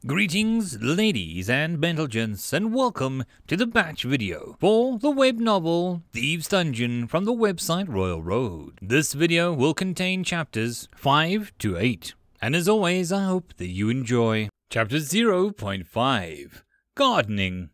Greetings, ladies and gents, and welcome to the batch video for the web novel Thieves Dungeon from the website Royal Road. This video will contain chapters 5 to 8, and as always, I hope that you enjoy. Chapter 0.5 Gardening.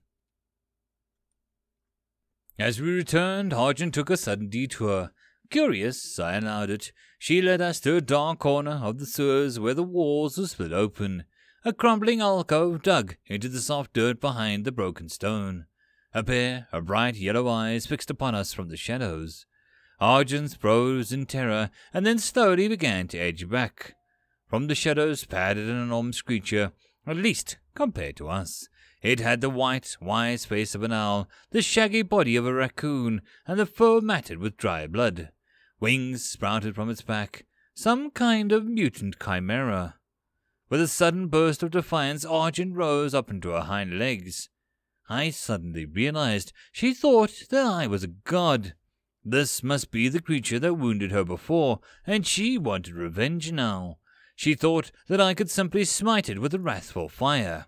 As we returned, Argent took a sudden detour. Curious, I allowed it. She led us to a dark corner of the sewers where the walls were split open. A crumbling alcove dug into the soft dirt behind the broken stone. A pair of bright yellow eyes fixed upon us from the shadows. Argent froze in terror and then slowly began to edge back. From the shadows padded an enormous creature, at least compared to us. It had the white, wise face of an owl, the shaggy body of a raccoon, and the fur matted with dry blood. Wings sprouted from its back, some kind of mutant chimera. With a sudden burst of defiance, Argent rose up into her hind legs. I suddenly realized she thought that I was a god. This must be the creature that wounded her before, and she wanted revenge now. She thought that I could simply smite it with a wrathful fire.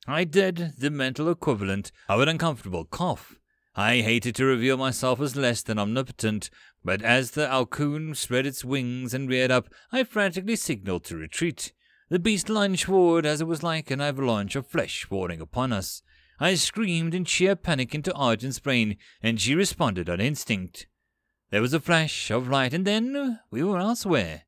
I did the mental equivalent of an uncomfortable cough. I hated to reveal myself as less than omnipotent, but as the alcoon spread its wings and reared up, I frantically signaled to retreat. The beast lunged forward as it was like an avalanche of flesh pouring upon us. I screamed in sheer panic into Argent's brain, and she responded on instinct. There was a flash of light, and then we were elsewhere.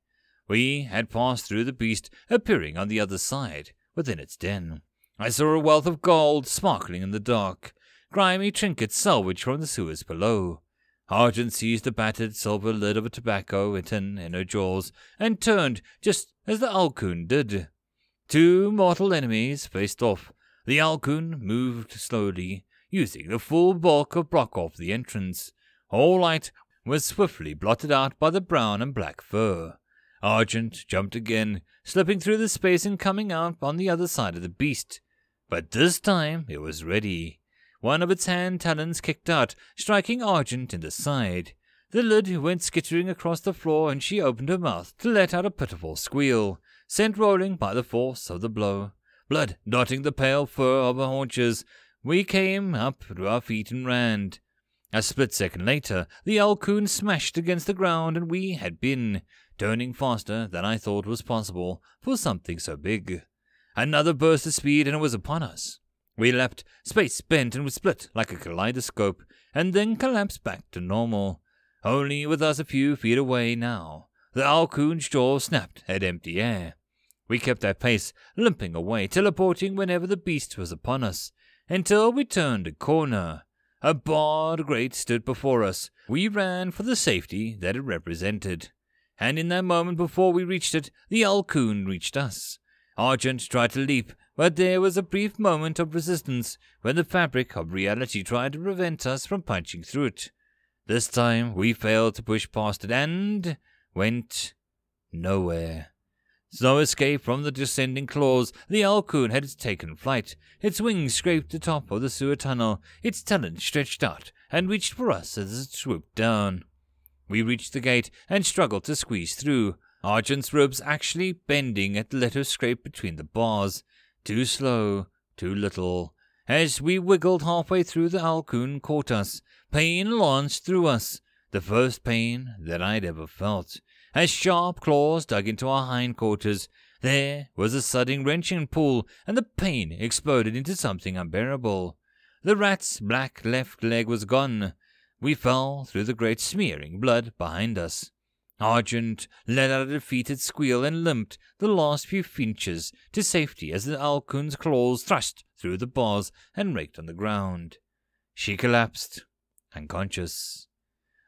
We had passed through the beast, appearing on the other side, within its den. I saw a wealth of gold sparkling in the dark, grimy trinkets salvaged from the sewers below. Argent seized the battered silver lid of a tobacco tin in her jaws and turned just as the alcoon did. Two mortal enemies faced off. The alcoon moved slowly, using the full bulk to block off the entrance. All light was swiftly blotted out by the brown and black fur. Argent jumped again, slipping through the space and coming out on the other side of the beast. But this time it was ready. One of its hand talons kicked out, striking Argent in the side. The lid went skittering across the floor, and she opened her mouth to let out a pitiful squeal, sent rolling by the force of the blow. Blood dotting the pale fur of her haunches, we came up to our feet and ran. A split second later, the alcoon smashed against the ground, and we had been, turning faster than I thought was possible for something so big. Another burst of speed, and it was upon us. We leapt, space bent and was split like a kaleidoscope, and then collapsed back to normal. Only with us a few feet away now, the alcoon's jaw snapped at empty air. We kept our pace, limping away, teleporting whenever the beast was upon us, until we turned a corner. A barred grate stood before us. We ran for the safety that it represented. And in that moment before we reached it, the alcoon reached us. Argent tried to leap, but there was a brief moment of resistance when the fabric of reality tried to prevent us from punching through it. This time we failed to push past it and went nowhere. No escape from the descending claws. The alcoon had taken flight. Its wings scraped the top of the sewer tunnel. Its talons stretched out and reached for us as it swooped down. We reached the gate and struggled to squeeze through. Argent's ribs actually bending at the letter scrape between the bars. Too slow, too little. As we wiggled halfway through, the alcoon caught us. Pain launched through us, the first pain that I'd ever felt. As sharp claws dug into our hindquarters, there was a sudden wrenching pull, and the pain exploded into something unbearable. The rat's black left leg was gone. We fell through the grate, smearing blood behind us. Argent let out a defeated squeal and limped the last few inches to safety as the alcoon's claws thrust through the bars and raked on the ground. She collapsed, unconscious.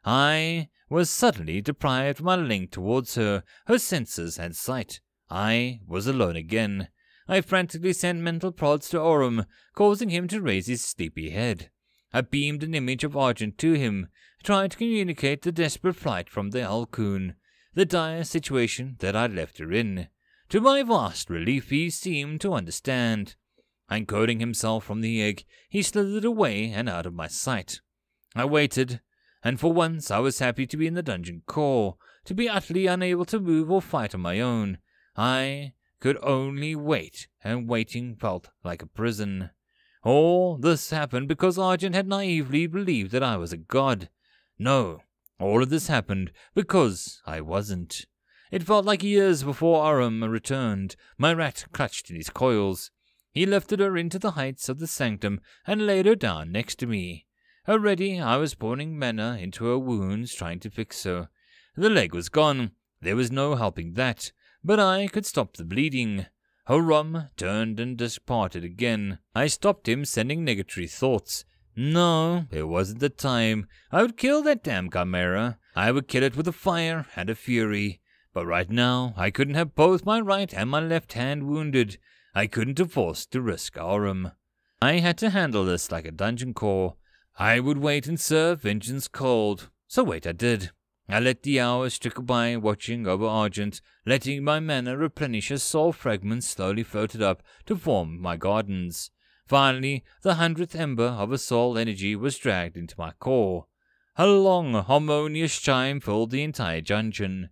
I was suddenly deprived of my link towards her. Her senses had sight. I was alone again. I frantically sent mental prods to Orem, causing him to raise his sleepy head. I beamed an image of Argent to him, trying to communicate the desperate flight from the alcoon, the dire situation that I'd left her in. To my vast relief, he seemed to understand. Uncoating himself from the egg, he slithered away and out of my sight. I waited, and for once I was happy to be in the dungeon core, to be utterly unable to move or fight on my own. I could only wait, and waiting felt like a prison. All this happened because Argent had naively believed that I was a god. No, all of this happened because I wasn't. It felt like years before Aram returned, my rat clutched in his coils. He lifted her into the heights of the sanctum and laid her down next to me. Already I was pouring mana into her wounds, trying to fix her. The leg was gone. There was no helping that, but I could stop the bleeding. Harum turned and departed again. I stopped him sending negatory thoughts. No, it wasn't the time. I would kill that damn chimera. I would kill it with a fire and a fury. But right now, I couldn't have both my right and my left hand wounded. I couldn't afford to risk Aram. I had to handle this like a dungeon core. I would wait and serve vengeance cold. So wait I did. I let the hours trickle by, watching over Argent, letting my mana replenish as soul fragments slowly floated up to form my gardens. Finally, the 100th ember of a soul energy was dragged into my core. A long, harmonious chime filled the entire dungeon.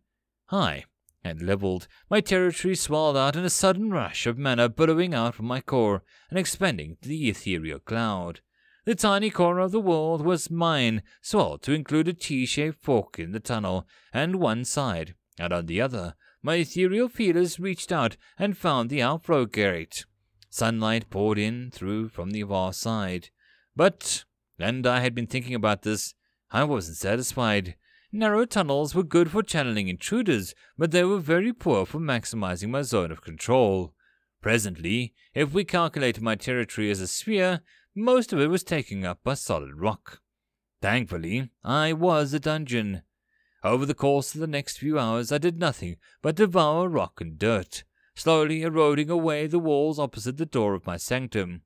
I had leveled. My territory swelled out in a sudden rush of mana billowing out from my core and expanding to the ethereal cloud. The tiny corner of the world was mine, swelled to include a T-shaped fork in the tunnel and one side, and on the other, my ethereal feelers reached out and found the outflow gate. Sunlight poured in through from the far side. But, and I had been thinking about this, I wasn't satisfied. Narrow tunnels were good for channeling intruders, but they were very poor for maximizing my zone of control. Presently, if we calculated my territory as a sphere, most of it was taken up by solid rock. Thankfully, I was a dungeon. Over the course of the next few hours, I did nothing but devour rock and dirt, slowly eroding away the walls opposite the door of my sanctum.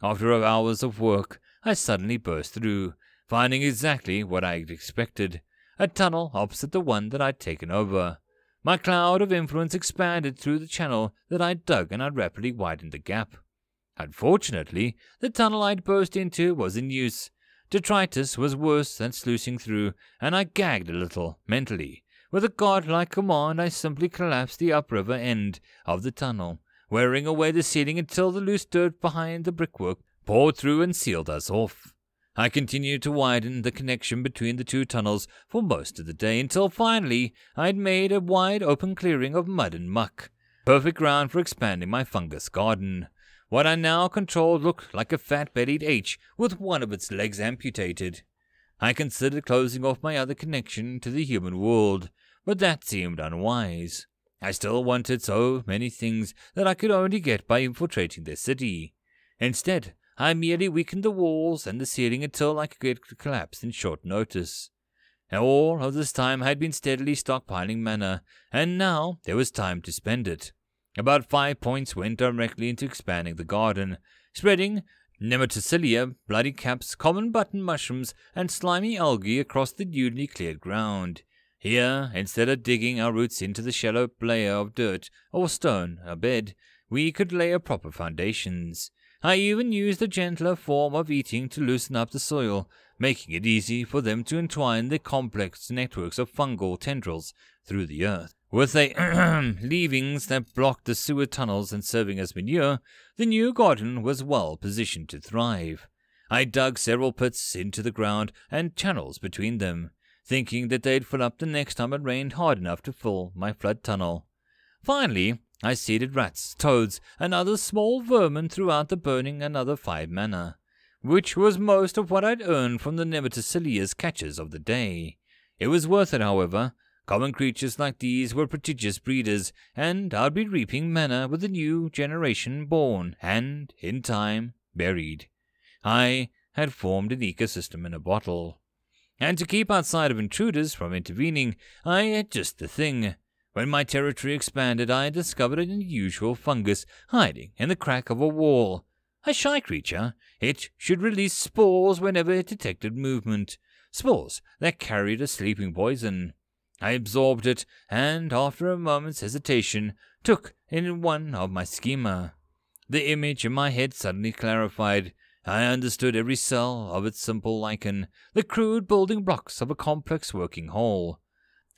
After hours of work, I suddenly burst through, finding exactly what I had expected, a tunnel opposite the one that I'd taken over. My cloud of influence expanded through the channel that I'd dug, and I rapidly widened the gap. Unfortunately, the tunnel I'd burst into was in use. Detritus was worse than sluicing through, and I gagged a little, mentally. With a godlike command, I simply collapsed the upriver end of the tunnel, wearing away the ceiling until the loose dirt behind the brickwork poured through and sealed us off. I continued to widen the connection between the two tunnels for most of the day, until finally I'd made a wide open clearing of mud and muck, perfect ground for expanding my fungus garden. What I now controlled looked like a fat-bellied H with one of its legs amputated. I considered closing off my other connection to the human world, but that seemed unwise. I still wanted so many things that I could only get by infiltrating their city. Instead, I merely weakened the walls and the ceiling until I could get collapse in short notice. And all of this time I had been steadily stockpiling mana, and now there was time to spend it. About 5 points went directly into expanding the garden, spreading nematocylia, bloody caps, common button mushrooms, and slimy algae across the newly cleared ground. Here, instead of digging our roots into the shallow layer of dirt or stone or bed, we could lay proper foundations. I even used a gentler form of eating to loosen up the soil, making it easy for them to entwine their complex networks of fungal tendrils through the earth. With the leavings that blocked the sewer tunnels and serving as manure, the new garden was well positioned to thrive. I dug several pits into the ground and channels between them, thinking that they'd fill up the next time it rained hard enough to fill my flood tunnel. Finally, I seeded rats, toads, and other small vermin throughout the burning another 5 mana, which was most of what I'd earned from the nematocylia's catches of the day. It was worth it, however. Common creatures like these were prodigious breeders, and I'd be reaping mana with the new generation born and, in time, buried. I had formed an ecosystem in a bottle. And to keep outside of intruders from intervening, I had just the thing. When my territory expanded, I discovered an unusual fungus hiding in the crack of a wall. A shy creature, it should release spores whenever it detected movement, spores that carried a sleeping poison. I absorbed it, and after a moment's hesitation, took in one of my schema. The image in my head suddenly clarified. I understood every cell of its simple lichen, the crude building blocks of a complex working whole.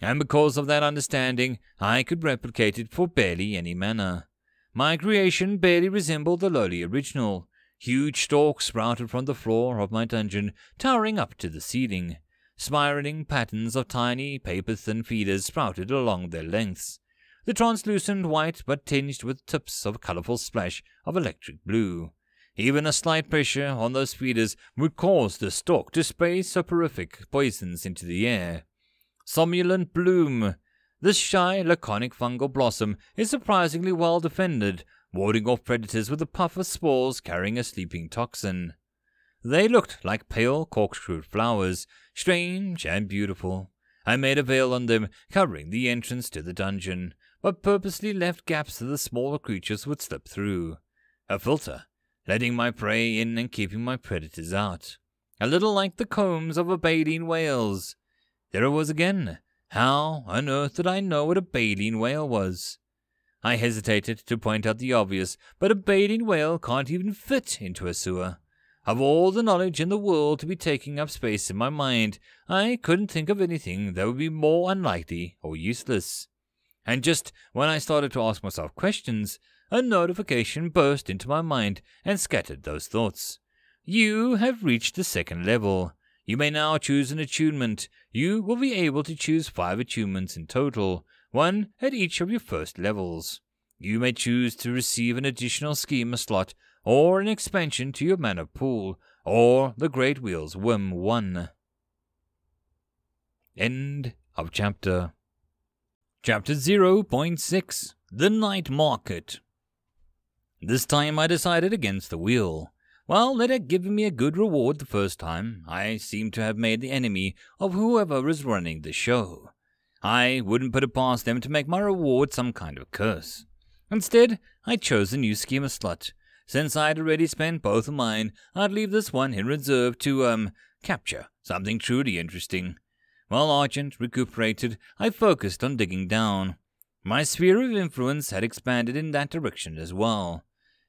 And because of that understanding, I could replicate it for barely any mana. My creation barely resembled the lowly original. Huge stalks sprouted from the floor of my dungeon, towering up to the ceiling. Spiraling patterns of tiny, paper-thin feeders sprouted along their lengths. The translucent white but tinged with tips of a colorful splash of electric blue. Even a slight pressure on those feeders would cause the stalk to spray soporific poisons into the air. Somnolent bloom. This shy, laconic fungal blossom is surprisingly well defended, warding off predators with a puff of spores carrying a sleeping toxin. They looked like pale corkscrew flowers, strange and beautiful. I made a veil on them, covering the entrance to the dungeon, but purposely left gaps so the smaller creatures would slip through. A filter, letting my prey in and keeping my predators out. A little like the combs of a baleen whale's. There it was again. How on earth did I know what a baleen whale was? I hesitated to point out the obvious, but a baleen whale can't even fit into a sewer. Of all the knowledge in the world to be taking up space in my mind, I couldn't think of anything that would be more unlikely or useless. And just when I started to ask myself questions, a notification burst into my mind and scattered those thoughts. You have reached the 2nd level. You may now choose an attunement. You will be able to choose 5 attunements in total, 1 at each of your first levels. You may choose to receive an additional schema slot, or an expansion to your mana pool, or the Great Wheel's Whim 1. End of chapter. Chapter 0.6. The Night Market. This time I decided against the wheel. While it had given me a good reward the first time, I seemed to have made the enemy of whoever was running the show. I wouldn't put it past them to make my reward some kind of curse. Instead, I chose a new schema slot. Since I had already spent both of mine, I'd leave this one in reserve to, capture something truly interesting. While Argent recuperated, I focused on digging down. My sphere of influence had expanded in that direction as well.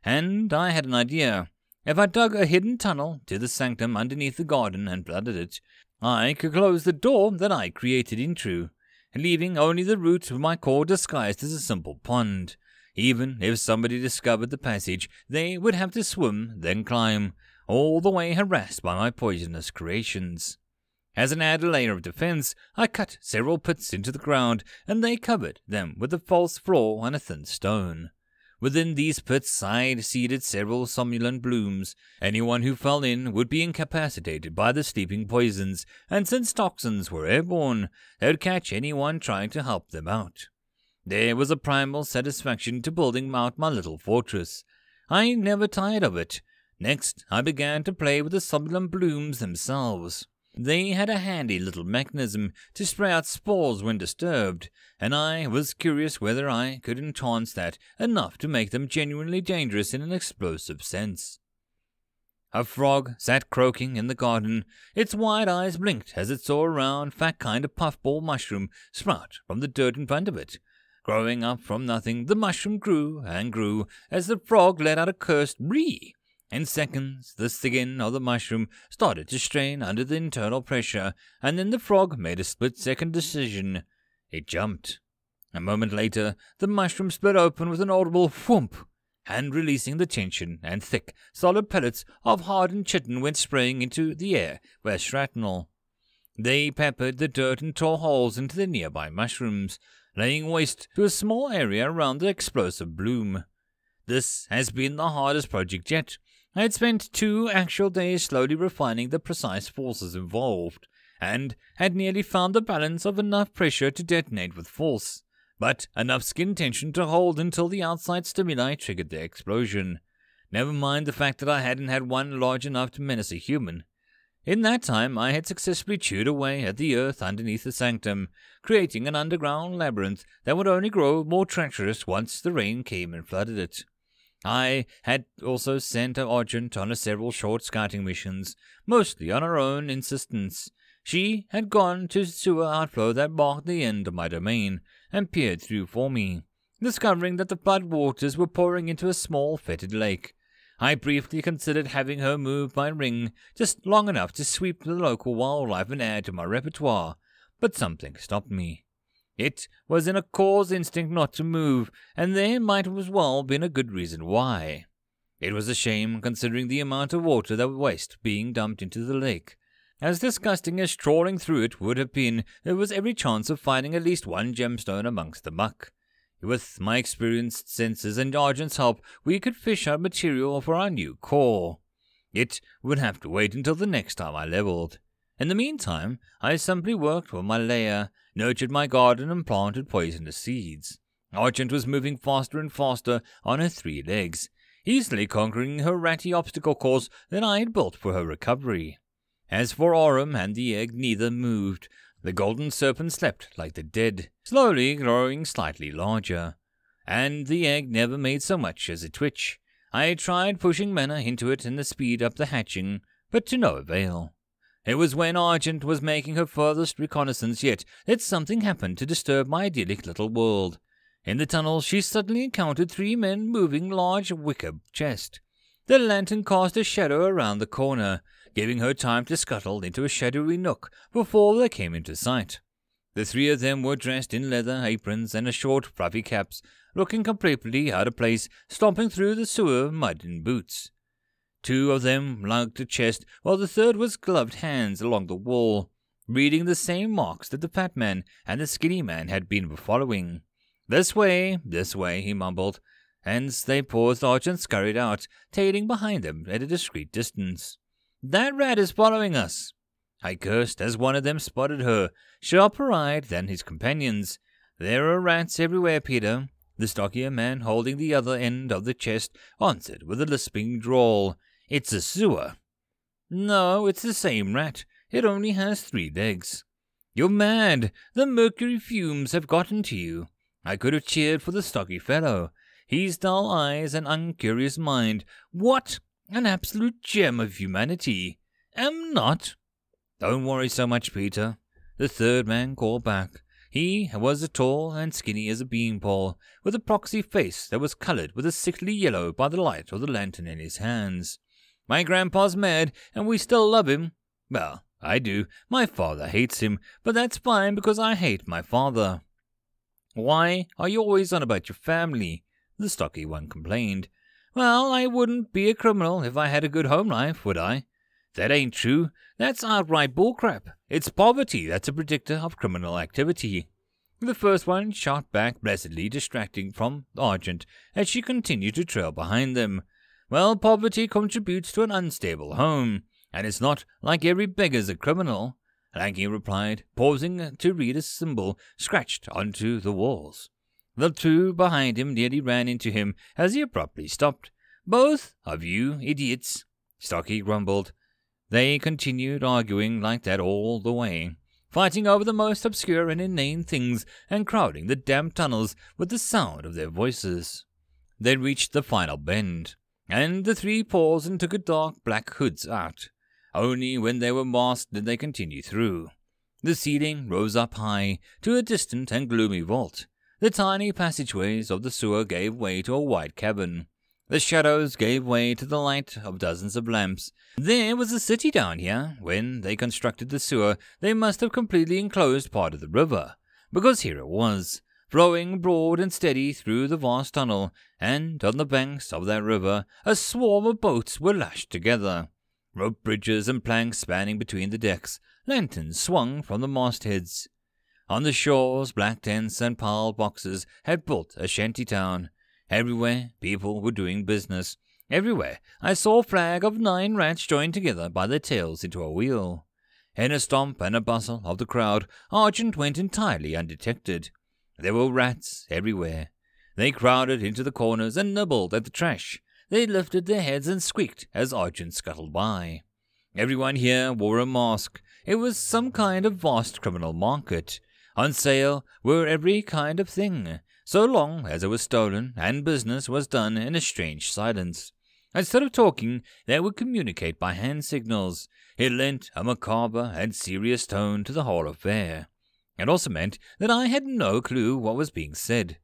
And I had an idea. If I dug a hidden tunnel to the sanctum underneath the garden and flooded it, I could close the door that I created into, leaving only the root of my core disguised as a simple pond. Even if somebody discovered the passage, they would have to swim, then climb, all the way harassed by my poisonous creations. As an added layer of defense, I cut several pits into the ground, and they covered them with a false floor and a thin stone. Within these pits I seeded several somnolent blooms. Anyone who fell in would be incapacitated by the sleeping poisons, and since toxins were airborne, they would catch anyone trying to help them out. There was a primal satisfaction to building out my little fortress. I never tired of it. Next, I began to play with the somnolent blooms themselves. They had a handy little mechanism to spray out spores when disturbed, and I was curious whether I could enhance that enough to make them genuinely dangerous in an explosive sense. A frog sat croaking in the garden. Its wide eyes blinked as it saw a round, fat kind of puffball mushroom sprout from the dirt in front of it. Growing up from nothing, the mushroom grew and grew as the frog let out a cursed "Bree." In seconds, the skin of the mushroom started to strain under the internal pressure, and then the frog made a split-second decision. It jumped. A moment later, the mushroom split open with an audible whoomp, and releasing the tension, and thick, solid pellets of hardened chitin went spraying into the air where shrapnel. They peppered the dirt and tore holes into the nearby mushrooms, laying waste to a small area around the explosive bloom. This has been the hardest project yet. I had spent 2 actual days slowly refining the precise forces involved, and had nearly found the balance of enough pressure to detonate with force, but enough skin tension to hold until the outside stimuli triggered the explosion. Never mind the fact that I hadn't had one large enough to menace a human. In that time, I had successfully chewed away at the earth underneath the sanctum, creating an underground labyrinth that would only grow more treacherous once the rain came and flooded it. I had also sent Argent on several short scouting missions, mostly on her own insistence. She had gone to the sewer outflow that marked the end of my domain, and peered through for me, discovering that the flood waters were pouring into a small fetid lake. I briefly considered having her move my ring just long enough to sweep the local wildlife and add to my repertoire, but something stopped me. It was in a core's instinct not to move, and there might as well been a good reason why. It was a shame, considering the amount of water that was waste being dumped into the lake. As disgusting as trawling through it would have been, there was every chance of finding at least one gemstone amongst the muck. With my experienced senses and Argent's help, we could fish out material for our new core. It would have to wait until the next time I leveled. In the meantime, I simply worked on my lair, nurtured my garden and planted poisonous seeds. Argent was moving faster and faster on her 3 legs, easily conquering her ratty obstacle course that I had built for her recovery. As for Aurum and the egg, neither moved. The golden serpent slept like the dead, slowly growing slightly larger, and the egg never made so much as a twitch. I tried pushing mana into it and to speed up the hatching, but to no avail. It was when Argent was making her furthest reconnaissance yet that something happened to disturb my idyllic little world. In the tunnel she suddenly encountered 3 men moving large wicker chest. The lantern cast a shadow around the corner, giving her time to scuttle into a shadowy nook before they came into sight. The 3 of them were dressed in leather aprons and short, fluffy caps, looking completely out of place, stomping through the sewer mud in boots. 2 of them lugged a chest, while the 3rd was gloved hands along the wall, reading the same marks that the fat man and the skinny man had been following. This way, he mumbled, and they paused. Argent scurried out, tailing behind them at a discreet distance. "That rat is following us," I cursed as one of them spotted her, sharper-eyed than his companions. "There are rats everywhere, Peter," the stockier man holding the other end of the chest answered with a lisping drawl. "It's a sewer." "No, it's the same rat. It only has 3 legs." "You're mad. The mercury fumes have gotten to you." I could have cheered for the stocky fellow. His dull eyes and uncurious mind. What? An absolute gem of humanity. Am not? "Don't worry so much, Peter," the 3rd man called back. He was as tall and skinny as a beanpole, with a proxy face that was coloured with a sickly yellow by the light of the lantern in his hands. "My grandpa's mad, and we still love him. Well, I do. My father hates him, but that's fine because I hate my father." "Why are you always on about your family?" the stocky one complained. "Well, I wouldn't be a criminal if I had a good home life, would I?" "That ain't true. That's outright bullcrap. It's poverty that's a predictor of criminal activity." The first one shot back blessedly, distracting from Argent as she continued to trail behind them. "Well, poverty contributes to an unstable home, and it's not like every beggar's a criminal," Lanky replied, pausing to read a symbol scratched onto the walls. The 2 behind him nearly ran into him as he abruptly stopped. "Both of you idiots," Stocky grumbled. They continued arguing like that all the way, fighting over the most obscure and inane things and crowding the damp tunnels with the sound of their voices. They reached the final bend, and the 3 paused and took a dark black hoods out. Only when they were masked did they continue through. The ceiling rose up high to a distant and gloomy vault. The tiny passageways of the sewer gave way to a wide cavern. The shadows gave way to the light of dozens of lamps. There was a city down here. When they constructed the sewer, they must have completely enclosed part of the river, because here it was, flowing broad and steady through the vast tunnel, and on the banks of that river a swarm of boats were lashed together. Rope bridges and planks spanning between the decks, lanterns swung from the mastheads. On the shores, black tents and piled boxes had built a shanty town. Everywhere, people were doing business. Everywhere, I saw a flag of 9 rats joined together by their tails into a wheel. In a stomp and a bustle of the crowd, Argent went entirely undetected. There were rats everywhere. They crowded into the corners and nibbled at the trash. They lifted their heads and squeaked as Argent scuttled by. Everyone here wore a mask. It was some kind of vast criminal market. On sale were every kind of thing, so long as it was stolen, and business was done in a strange silence. Instead of talking, they would communicate by hand signals. It lent a macabre and serious tone to the whole affair. It also meant that I had no clue what was being said.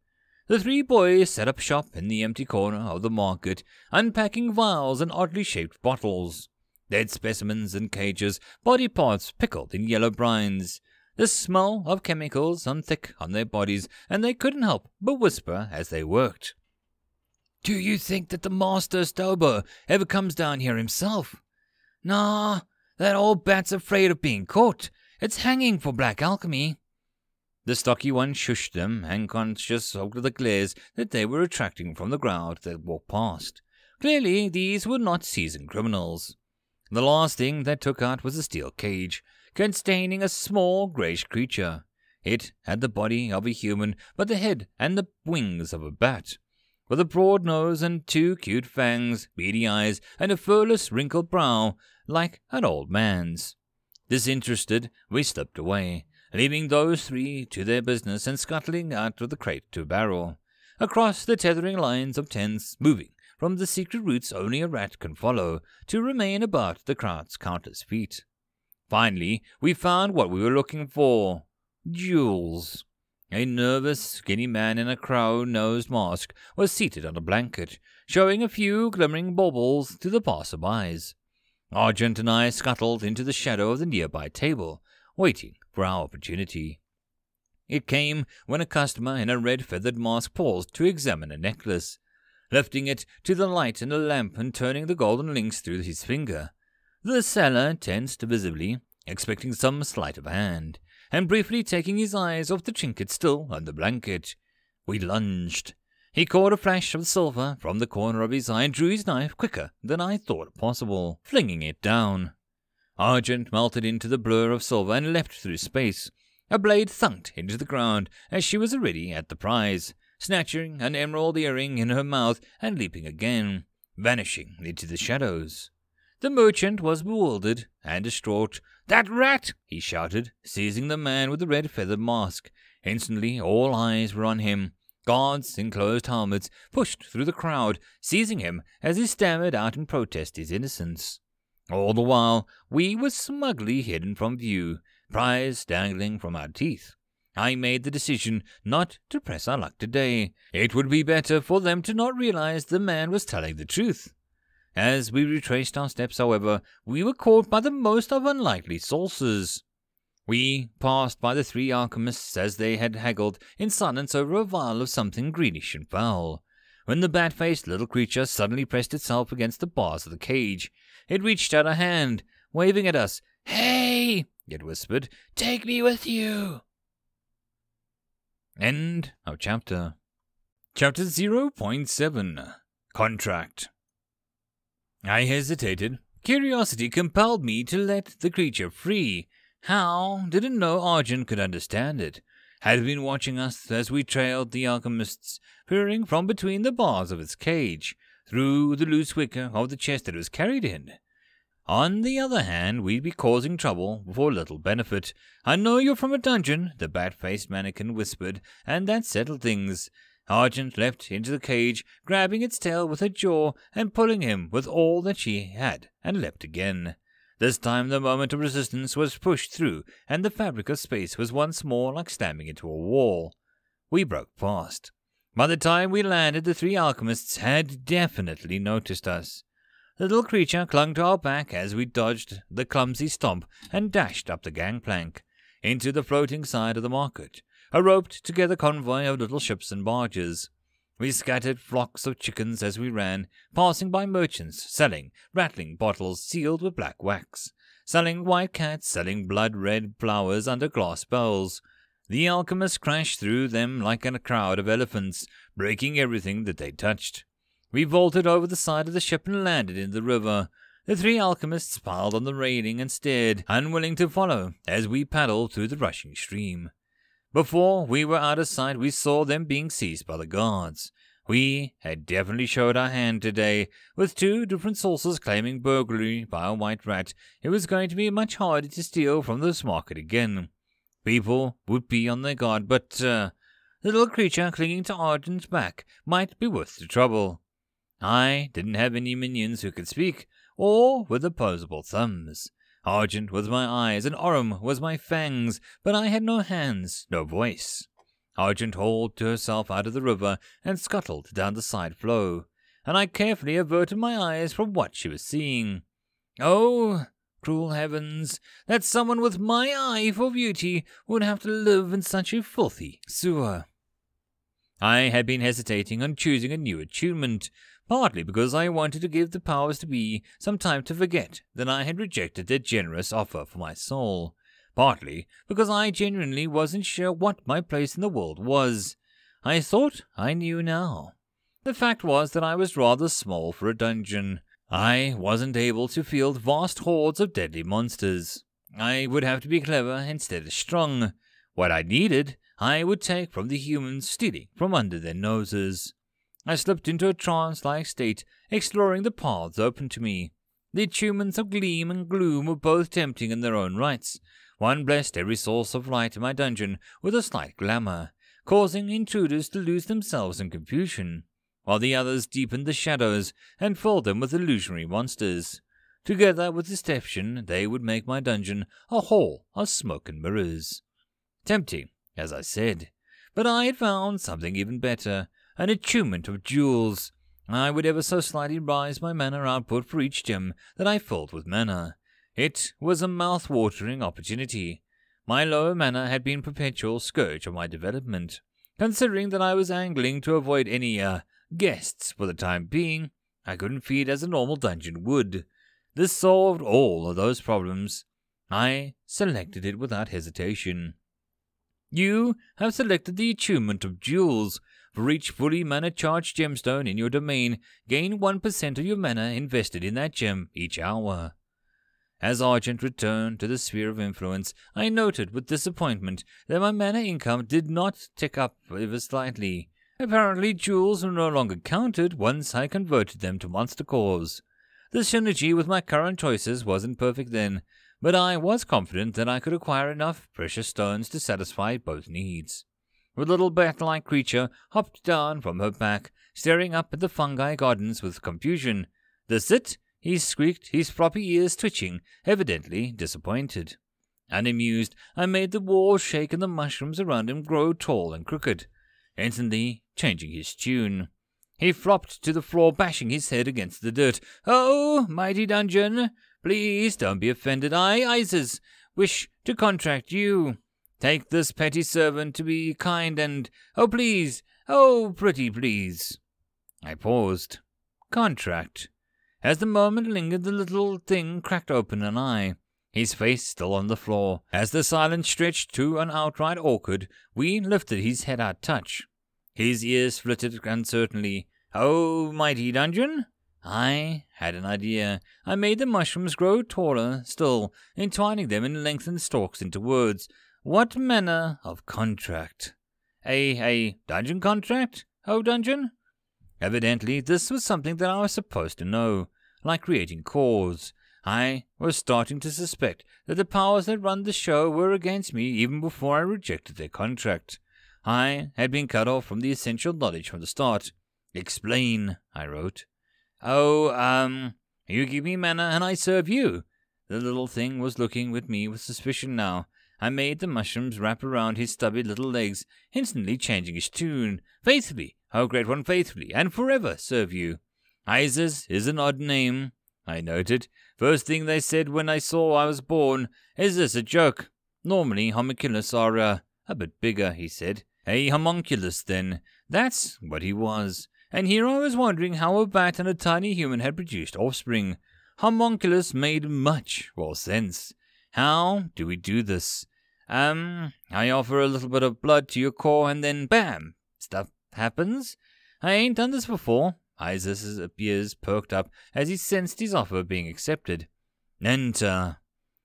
The 3 boys set up shop in the empty corner of the market, unpacking vials and oddly shaped bottles. Dead specimens in cages, body parts pickled in yellow brines. the smell of chemicals hung thick on their bodies, and they couldn't help but whisper as they worked. "Do you think that the Master Stober ever comes down here himself?" "Nah, that old bat's afraid of being caught. It's hanging for black alchemy." The stocky one shushed them, unconscious of the glares that they were attracting from the crowd that walked past. Clearly, these were not seasoned criminals. The last thing that took out was a steel cage, containing a small greyish creature. It had the body of a human, but the head and the wings of a bat, with a broad nose and 2 cute fangs, beady eyes, and a furless, wrinkled brow like an old man's. Disinterested, we slipped away, leaving those 3 to their business and scuttling out of the crate to a barrel, across the tethering lines of tents, moving from the secret routes only a rat can follow, to remain about the crowd's counter's feet. Finally, we found what we were looking for. Jules. A nervous, skinny man in a crow-nosed mask was seated on a blanket, showing a few glimmering baubles to the passer-bys. Argent and I scuttled into the shadow of the nearby table, waiting for our opportunity. It came when a customer in a red-feathered mask paused to examine a necklace, lifting it to the light in a lamp and turning the golden links through his finger. The seller tensed visibly, expecting some sleight of hand, and briefly taking his eyes off the trinket still on the blanket. We lunged. He caught a flash of silver from the corner of his eye and drew his knife quicker than I thought possible, flinging it down. Argent melted into the blur of silver and leapt through space. A blade thunked into the ground as she was already at the prize, snatching an emerald earring in her mouth and leaping again, vanishing into the shadows. The merchant was bewildered and distraught. "That rat!" he shouted, seizing the man with the red-feathered mask. Instantly all eyes were on him. Guards in closed helmets pushed through the crowd, seizing him as he stammered out in protest his innocence. All the while, we were smugly hidden from view, prize dangling from our teeth. I made the decision not to press our luck today. It would be better for them to not realize the man was telling the truth. As we retraced our steps, however, we were caught by the most of unlikely sources. We passed by the 3 alchemists as they had haggled in silence over a vial of something greenish and foul, when the bat-faced little creature suddenly pressed itself against the bars of the cage. It reached out a hand, waving at us. "Hey!" it whispered. "Take me with you!" End of chapter. Chapter 0.7. Contract. I hesitated. Curiosity compelled me to let the creature free. How? Didn't know Argent could understand it. Had been watching us as we trailed the alchemists, peering from between the bars of its cage, through the loose wicker of the chest that it was carried in. On the other hand, we'd be causing trouble for little benefit. "I know you're from a dungeon," the bat-faced mannequin whispered, and that settled things. Argent leapt into the cage, grabbing its tail with her jaw and pulling him with all that she had, and leapt again. This time the moment of resistance was pushed through, and the fabric of space was once more like slamming into a wall. We broke past. By the time we landed, the 3 alchemists had definitely noticed us. The little creature clung to our back as we dodged the clumsy stomp and dashed up the gangplank, into the floating side of the market, a roped-together convoy of little ships and barges. We scattered flocks of chickens as we ran, passing by merchants selling rattling bottles sealed with black wax, selling white cats, selling blood-red flowers under glass bells. The alchemists crashed through them like a crowd of elephants, breaking everything that they touched. We vaulted over the side of the ship and landed in the river. The 3 alchemists piled on the railing and stared, unwilling to follow, as we paddled through the rushing stream. Before we were out of sight, we saw them being seized by the guards. We had definitely showed our hand today. With 2 different sources claiming burglary by a white rat, it was going to be much harder to steal from this market again. People would be on their guard, but the little creature clinging to Argent's back might be worth the trouble. I didn't have any minions who could speak, or with opposable thumbs. Argent was my eyes, and Orm was my fangs, but I had no hands, no voice. Argent hauled to herself out of the river and scuttled down the side flow, and I carefully averted my eyes from what she was seeing. "Oh, Cruel heavens, that someone with my eye for beauty would have to live in such a filthy sewer. I had been hesitating on choosing a new attunement, partly because I wanted to give the powers to be some time to forget that I had rejected their generous offer for my soul, partly because I genuinely wasn't sure what my place in the world was. I thought I knew now. The fact was that I was rather small for a dungeon. I wasn't able to field vast hordes of deadly monsters. I would have to be clever instead of strong. What I needed, I would take from the humans, stealing from under their noses. I slipped into a trance-like state, exploring the paths open to me. The attunements of gleam and gloom were both tempting in their own rights. One blessed every source of light in my dungeon with a slight glamour, causing intruders to lose themselves in confusion, while the others deepened the shadows and filled them with illusionary monsters. Together with deception, they would make my dungeon a hall of smoke and mirrors. Tempting, as I said, but I had found something even better, an attunement of jewels. I would ever so slightly rise my mana output for each gem that I filled with mana. It was a mouth-watering opportunity. My lower mana had been a perpetual scourge of my development. Considering that I was angling to avoid any, guests for the time being, I couldn't feed as a normal dungeon would. This solved all of those problems. I selected it without hesitation. You have selected the attunement of jewels. For each fully mana-charged gemstone in your domain, gain 1% of your mana invested in that gem each hour. As Argent returned to the sphere of influence, I noted with disappointment that my mana income did not tick up ever slightly. Apparently, jewels were no longer counted once I converted them to monster cores. The synergy with my current choices wasn't perfect then, but I was confident that I could acquire enough precious stones to satisfy both needs. The little bat-like creature hopped down from her back, staring up at the fungi gardens with confusion. "This it?" he squeaked, his floppy ears twitching, evidently disappointed. Unamused, I made the walls shake and the mushrooms around him grow tall and crooked, instantly changing his tune. He flopped to the floor, bashing his head against the dirt. "Oh, mighty dungeon, please don't be offended. I, Isis, wish to contract you. Take this petty servant to be kind and, oh please, oh pretty please." I paused. Contract. As the moment lingered, the little thing cracked open an eye, his face still on the floor. As the silence stretched to an outright awkward, we lifted his head out touch. His ears flitted uncertainly. "Oh, mighty dungeon?" I had an idea. I made the mushrooms grow taller still, entwining them in lengthened stalks into words. "What manner of contract?" A dungeon contract? Oh, dungeon? Evidently, this was something that I was supposed to know, like creating cores. I was starting to suspect that the powers that run the show were against me even before I rejected their contract. I had been cut off from the essential knowledge from the start. "Explain," I wrote. "Oh, you give me mana and I serve you." The little thing was looking at me with suspicion now. I made the mushrooms wrap around his stubby little legs, instantly changing his tune. "Faithfully, oh great one, faithfully, and forever serve you." Isis is an odd name, I noted. First thing they said when I saw I was born, "Is this a joke?" "Normally homunculus are, a bit bigger," he said. "A homunculus, then." That's what he was. And here I was wondering how a bat and a tiny human had produced offspring. Homunculus made much more sense. How do we do this? I offer a little bit of blood to your core and then bam! Stuff happens. I ain't done this before. Isis's ears perked up as he sensed his offer being accepted. "Enter."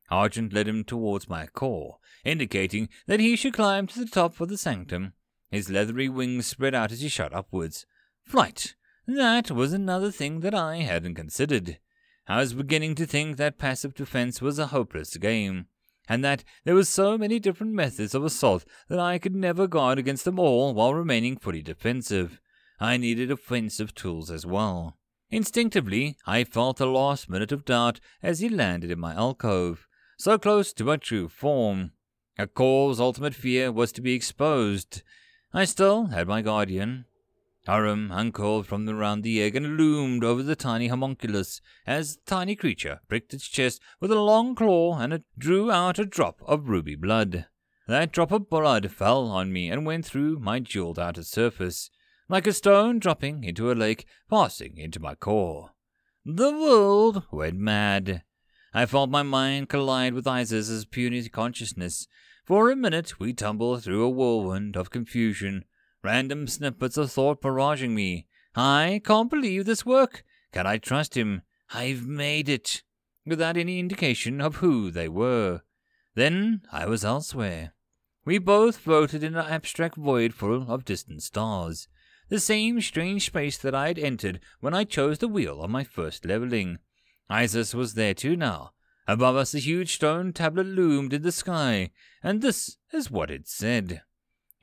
Argent led him towards my core, indicating that he should climb to the top of the sanctum. His leathery wings spread out as he shot upwards. Flight. That was another thing that I hadn't considered. I was beginning to think that passive defense was a hopeless game, and that there were so many different methods of assault that I could never guard against them all while remaining fully defensive. I needed offensive tools as well. Instinctively, I felt a last minute of doubt as he landed in my alcove, so close to my true form. A core's ultimate fear was to be exposed. I still had my guardian. Arum uncurled from around the egg and loomed over the tiny homunculus as the tiny creature pricked its chest with a long claw and it drew out a drop of ruby blood. That drop of blood fell on me and went through my jeweled outer surface, like a stone dropping into a lake, passing into my core. The world went mad. I felt my mind collide with Isaac's puny consciousness. For a minute we tumbled through a whirlwind of confusion, random snippets of thought barraging me. I can't believe this work. Can I trust him? I've made it. Without any indication of who they were. Then I was elsewhere. We both floated in an abstract void full of distant stars. The same strange space that I had entered when I chose the wheel on my first leveling. Isis was there too now. Above us a huge stone tablet loomed in the sky, and this is what it said.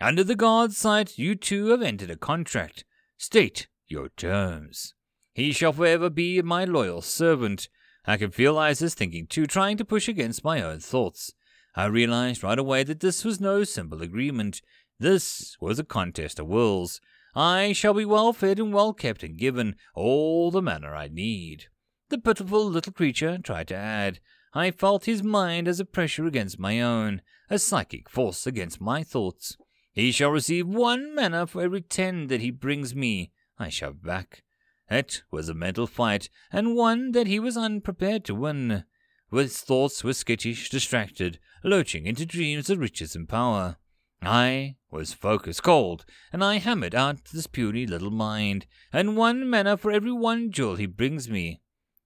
Under the guard's sight, you two have entered a contract. State your terms. He shall forever be my loyal servant. I could feel Isis thinking too, trying to push against my own thoughts. I realized right away that this was no simple agreement. This was a contest of wills. I shall be well fed and well kept and given all the manner I need. The pitiful little creature tried to add. I felt his mind as a pressure against my own, a psychic force against my thoughts. He shall receive 1 mana for every 10 that he brings me. I shoved back. It was a mental fight, and one that he was unprepared to win. His thoughts were skittish, distracted, lurching into dreams of riches and power. I was focused, cold, and I hammered out this puny little mind, and 1 mana for every 1 jewel he brings me.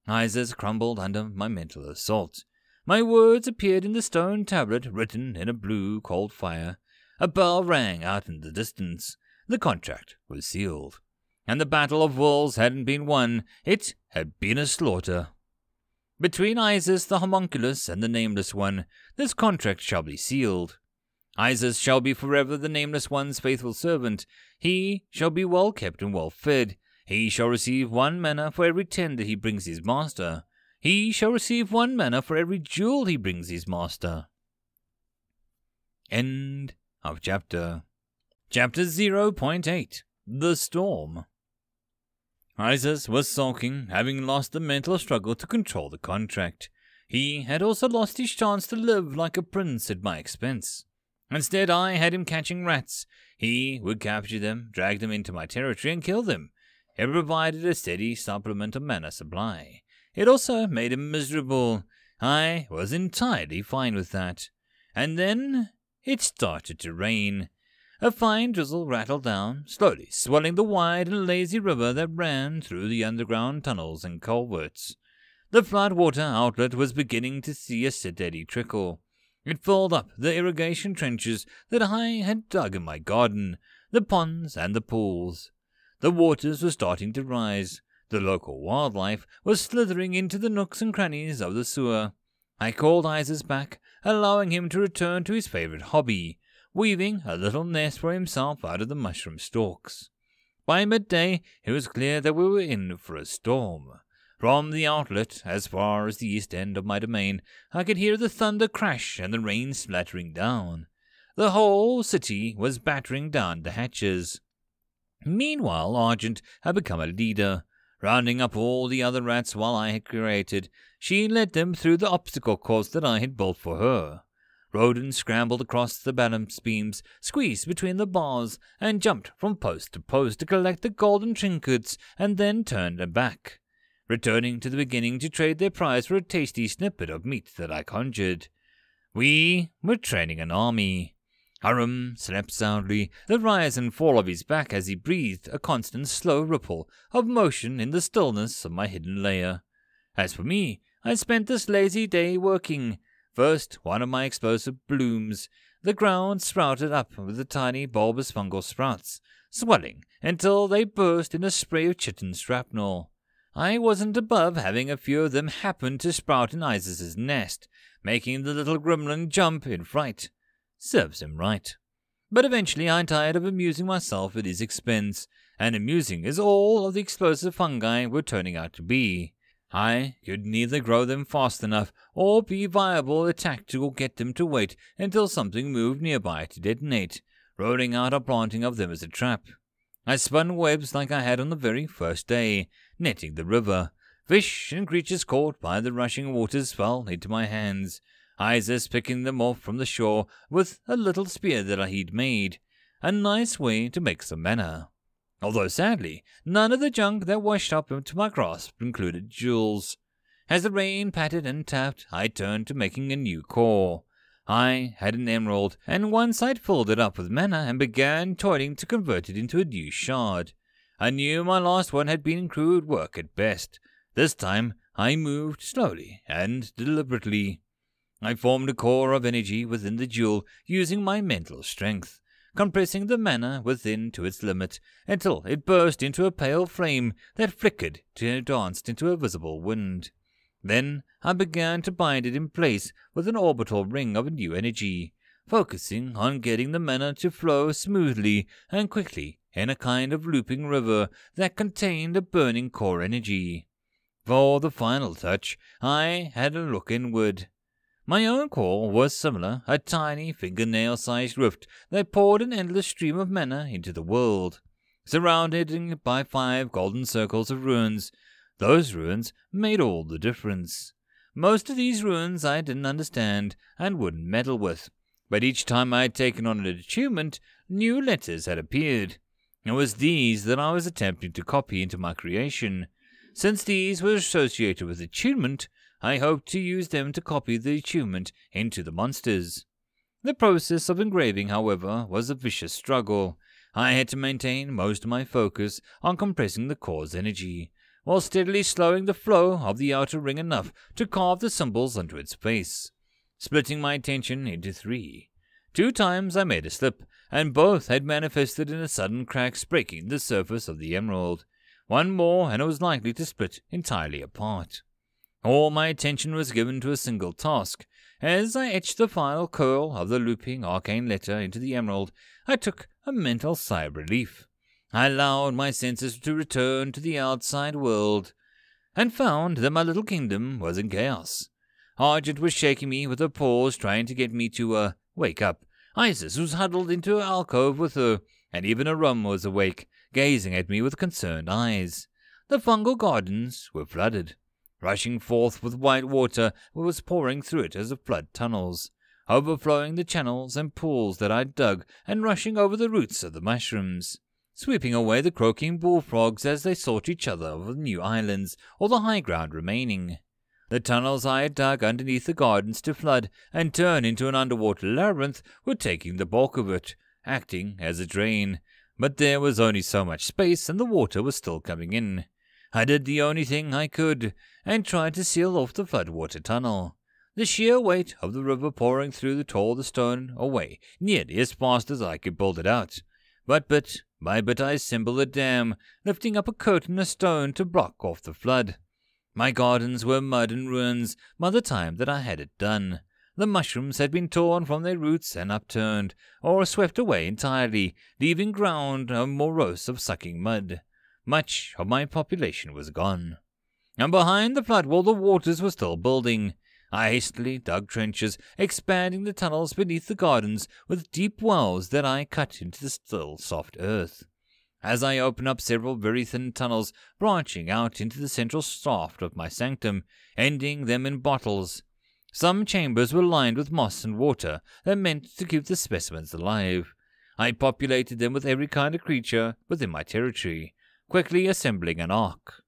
Isis crumbled under my mental assault. My words appeared in the stone tablet, written in a blue, cold fire. A bell rang out in the distance. The contract was sealed. And the battle of wills hadn't been won. It had been a slaughter. Between Isis the homunculus and the Nameless One, this contract shall be sealed. Isis shall be forever the Nameless One's faithful servant. He shall be well kept and well fed. He shall receive 1 mana for every 10 that he brings his master. He shall receive 1 mana for every jewel he brings his master. End of chapter. Chapter 0.8. The Storm. Isis was sulking, having lost the mental struggle to control the contract. He had also lost his chance to live like a prince at my expense. Instead, I had him catching rats. He would capture them, drag them into my territory, and kill them. It provided a steady supplement of mana supply. It also made him miserable. I was entirely fine with that. And then it started to rain. A fine drizzle rattled down, slowly swelling the wide and lazy river that ran through the underground tunnels and culverts. The floodwater outlet was beginning to see a steady trickle. It filled up the irrigation trenches that I had dug in my garden, the ponds and the pools. The waters were starting to rise. The local wildlife was slithering into the nooks and crannies of the sewer. I called Isis back, allowing him to return to his favorite hobby, weaving a little nest for himself out of the mushroom stalks. By midday, it was clear that we were in for a storm. From the outlet, as far as the east end of my domain, I could hear the thunder crash and the rain splattering down. The whole city was battering down the hatches. Meanwhile, Argent had become a leader. Rounding up all the other rats while I had created, she led them through the obstacle course that I had built for her. Rodents scrambled across the balance beams, squeezed between the bars, and jumped from post to post to collect the golden trinkets, and then turned back, returning to the beginning to trade their prize for a tasty snippet of meat that I conjured. We were training an army. Arum slept soundly, the rise and fall of his back as he breathed a constant slow ripple of motion in the stillness of my hidden lair. As for me, I spent this lazy day working. First, one of my explosive blooms. The ground sprouted up with the tiny bulbous fungal sprouts, swelling until they burst in a spray of chitin shrapnel. I wasn't above having a few of them happen to sprout in Isis's nest, making the little gremlin jump in fright. Serves him right. But eventually I tired of amusing myself at his expense, and amusing as all of the explosive fungi were turning out to be. I could neither grow them fast enough or be viable a tactical get them to wait until something moved nearby to detonate, rolling out a planting of them as a trap. I spun webs like I had on the very first day, netting the river. Fish and creatures caught by the rushing waters fell into my hands, Isis picking them off from the shore with a little spear that he'd made. A nice way to make some mana. Although sadly, none of the junk that washed up into my grasp included jewels. As the rain pattered and tapped, I turned to making a new core. I had an emerald, and once I'd filled it up with mana and began toiling to convert it into a new shard. I knew my last one had been crude work at best. This time, I moved slowly and deliberately. I formed a core of energy within the jewel using my mental strength, compressing the mana within to its limit until it burst into a pale flame that flickered till it danced into a visible wind. Then I began to bind it in place with an orbital ring of new energy, focusing on getting the mana to flow smoothly and quickly in a kind of looping river that contained a burning core energy. For the final touch, I had a look inward. My own core was similar, a tiny fingernail-sized rift that poured an endless stream of mana into the world, surrounded by 5 golden circles of runes. Those runes made all the difference. Most of these runes I didn't understand and wouldn't meddle with, but each time I had taken on an achievement, new letters had appeared. It was these that I was attempting to copy into my creation. Since these were associated with achievement, I hoped to use them to copy the achievement into the monsters. The process of engraving, however, was a vicious struggle. I had to maintain most of my focus on compressing the core's energy, while steadily slowing the flow of the outer ring enough to carve the symbols onto its face, splitting my attention into 3. 2 times I made a slip, and both had manifested in a sudden cracks breaking the surface of the emerald. One more, and it was likely to split entirely apart. All my attention was given to a single task. As I etched the final curl of the looping arcane letter into the emerald, I took a mental sigh of relief. I allowed my senses to return to the outside world, and found that my little kingdom was in chaos. Argent was shaking me with her paws, trying to get me to, wake up. Isis was huddled into an alcove with her, and even Arum was awake, gazing at me with concerned eyes. The fungal gardens were flooded. Rushing forth with white water was pouring through it as a flood tunnels, overflowing the channels and pools that I'd dug and rushing over the roots of the mushrooms, sweeping away the croaking bullfrogs as they sought each other over the new islands or the high ground remaining. The tunnels I had dug underneath the gardens to flood and turn into an underwater labyrinth were taking the bulk of it, acting as a drain, but there was only so much space and the water was still coming in. I did the only thing I could, and tried to seal off the floodwater tunnel. The sheer weight of the river pouring through tore the stone away nearly as fast as I could build it out. But bit by bit I assembled the dam, lifting up a curtain of stone to block off the flood. My gardens were mud and ruins by the time that I had it done. The mushrooms had been torn from their roots and upturned, or swept away entirely, leaving ground a morass of sucking mud. Much of my population was gone. And behind the flood wall the waters were still building. I hastily dug trenches, expanding the tunnels beneath the gardens with deep wells that I cut into the still soft earth. As I opened up several very thin tunnels branching out into the central shaft of my sanctum, ending them in bottles. Some chambers were lined with moss and water that meant to keep the specimens alive. I populated them with every kind of creature within my territory, quickly assembling an ark.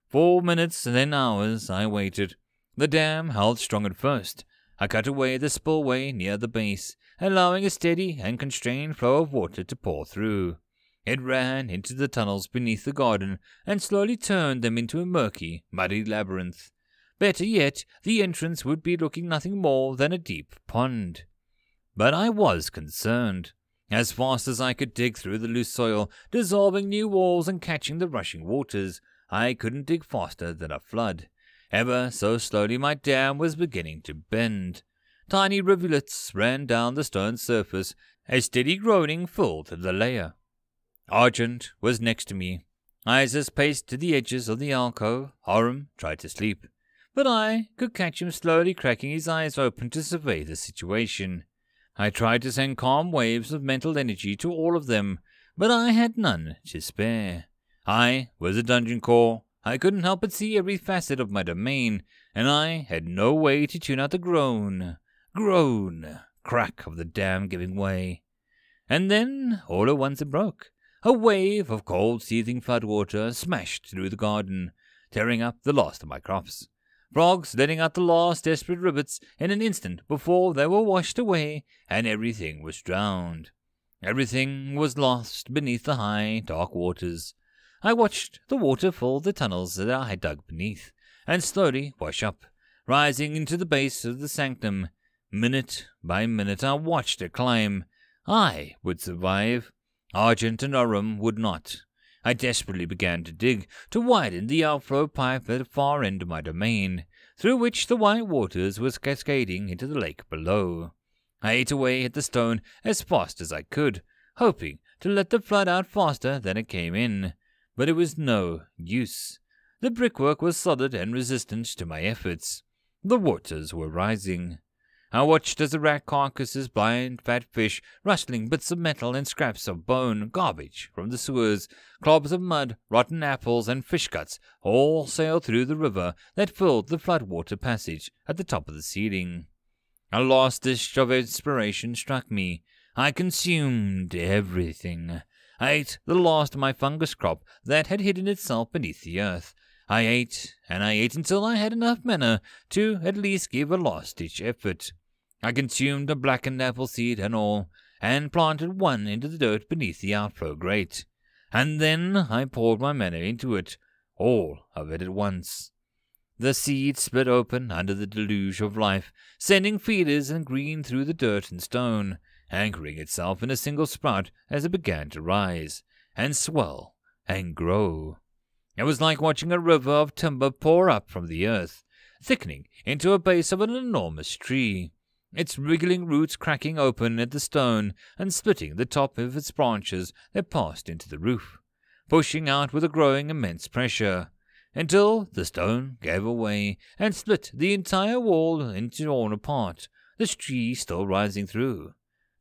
4 minutes, then hours, I waited. The dam held strong at first. I cut away the spillway near the base, allowing a steady and constrained flow of water to pour through. It ran into the tunnels beneath the garden and slowly turned them into a murky, muddy labyrinth. Better yet, the entrance would be looking nothing more than a deep pond. But I was concerned. As fast as I could dig through the loose soil, dissolving new walls and catching the rushing waters, I couldn't dig faster than a flood. Ever so slowly my dam was beginning to bend. Tiny rivulets ran down the stone surface, a steady groaning filled the layer. Argent was next to me. Isis paced to the edges of the alcove. Horum tried to sleep, but I could catch him slowly cracking his eyes open to survey the situation. I tried to send calm waves of mental energy to all of them, but I had none to spare. I was a dungeon core. I couldn't help but see every facet of my domain, and I had no way to tune out the groan, crack of the dam giving way. And then, all at once it broke. A wave of cold, seething floodwater smashed through the garden, tearing up the last of my crops. Frogs letting out the last desperate rivets in an instant before they were washed away, and everything was drowned. Everything was lost beneath the high, dark waters. I watched the water fill the tunnels that I had dug beneath, and slowly wash up, rising into the base of the sanctum. Minute by minute I watched it climb. I would survive. Argent and Urim would not. I desperately began to dig, to widen the outflow pipe at the far end of my domain, through which the white waters was cascading into the lake below. I ate away at the stone as fast as I could, hoping to let the flood out faster than it came in, but it was no use. The brickwork was solid and resistant to my efforts. The waters were rising. I watched as the rat carcasses, blind fat fish, rustling bits of metal and scraps of bone, garbage from the sewers, clobs of mud, rotten apples, and fish guts all sailed through the river that filled the floodwater passage at the top of the ceiling. A last dish of inspiration struck me. I consumed everything. I ate the last of my fungus crop that had hidden itself beneath the earth. I ate, and I ate until I had enough mana to at least give a last-ditch effort. I consumed a blackened apple seed and all, and planted one into the dirt beneath the outflow grate. And then I poured my mana into it, all of it at once. The seed split open under the deluge of life, sending feeders and green through the dirt and stone, anchoring itself in a single sprout as it began to rise, and swell, and grow. It was like watching a river of timber pour up from the earth, thickening into a base of an enormous tree, its wriggling roots cracking open at the stone and splitting the top of its branches that passed into the roof, pushing out with a growing immense pressure, until the stone gave away and split the entire wall into torn apart, the tree still rising through.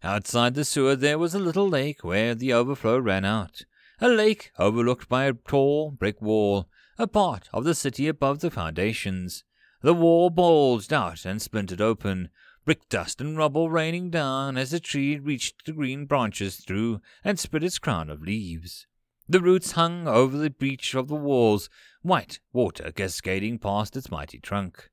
Outside the sewer there was a little lake where the overflow ran out, a lake overlooked by a tall brick wall, a part of the city above the foundations. The wall bulged out and splintered open, brick dust and rubble raining down as the tree reached the green branches through and spread its crown of leaves. The roots hung over the breach of the walls, white water cascading past its mighty trunk.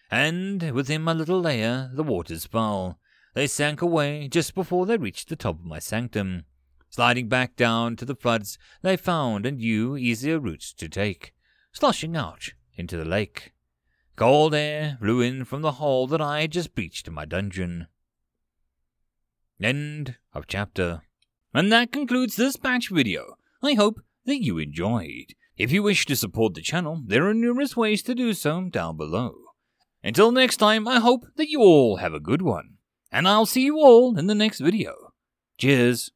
And within my little lair the waters fell. They sank away just before they reached the top of my sanctum. Sliding back down to the floods, they found and knew easier routes to take, sloshing out into the lake. Cold air blew in from the hole that I had just breached in my dungeon. End of chapter. And that concludes this patch video. I hope that you enjoyed. If you wish to support the channel, there are numerous ways to do so down below. Until next time, I hope that you all have a good one. And I'll see you all in the next video. Cheers.